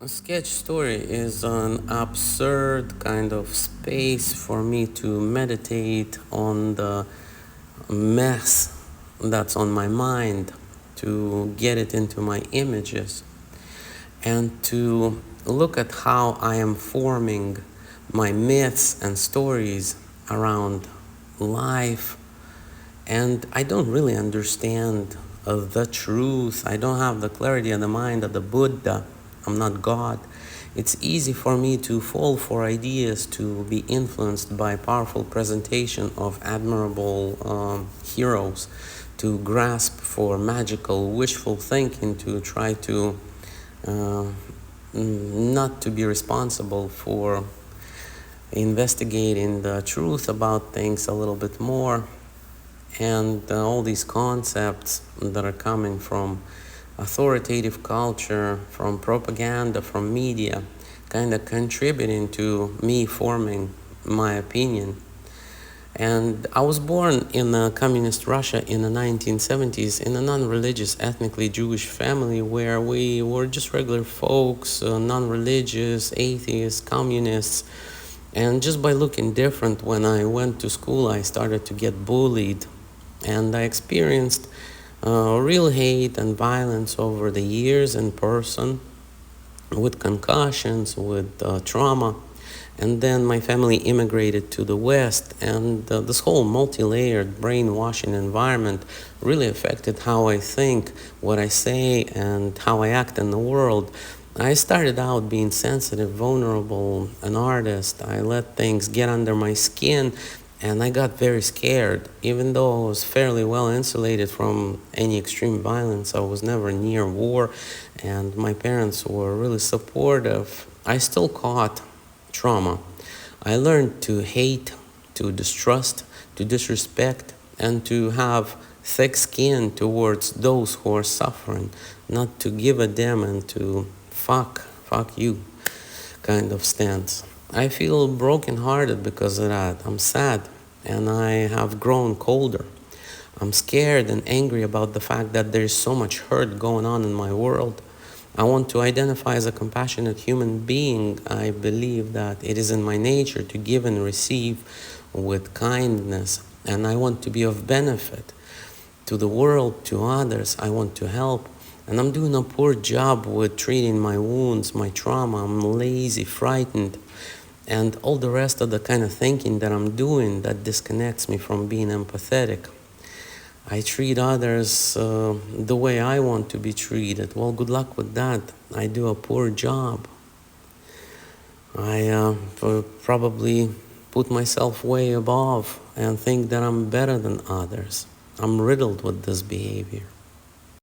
A sketch story is an absurd kind of space for me to meditate on the mess that's on my mind, to get it into my images, and to look at how I am forming my myths and stories around life. And I don't really understand the truth. I don't have the clarity of the mind of the Buddha. I'm not God. It's easy for me to fall for ideas, to be influenced by powerful presentation of admirable heroes, to grasp for magical wishful thinking, to try to not to be responsible for investigating the truth about things a little bit more. And all these concepts that are coming from authoritative culture, from propaganda, from media, kind of contributing to me forming my opinion. And I was born in communist Russia in the 1970s in a non-religious, ethnically Jewish family where we were just regular folks, non-religious, atheists, communists. And just by looking different, when I went to school, I started to get bullied. And I experienced real hate and violence over the years in person, with concussions, with trauma. And then my family immigrated to the West, and this whole multi-layered brainwashing environment really affected how I think, what I say, and how I act in the world. I started out being sensitive, vulnerable, an artist. I let things get under my skin, and I got very scared. Even though I was fairly well insulated from any extreme violence, I was never near war, and my parents were really supportive. I still caught trauma. I learned to hate, to distrust, to disrespect, and to have thick skin towards those who are suffering, not to give a damn and to fuck you kind of stance. I feel brokenhearted because of that. I'm sad, and I have grown colder. I'm scared and angry about the fact that there's so much hurt going on in my world. I want to identify as a compassionate human being. I believe that it is in my nature to give and receive with kindness, and I want to be of benefit to the world, to others. I want to help. And I'm doing a poor job with treating my wounds, my trauma. I'm lazy, frightened, and all the rest of the kind of thinking that I'm doing that disconnects me from being empathetic. I treat others the way I want to be treated. Well, good luck with that. I do a poor job. I probably put myself way above and think that I'm better than others. I'm riddled with this behavior.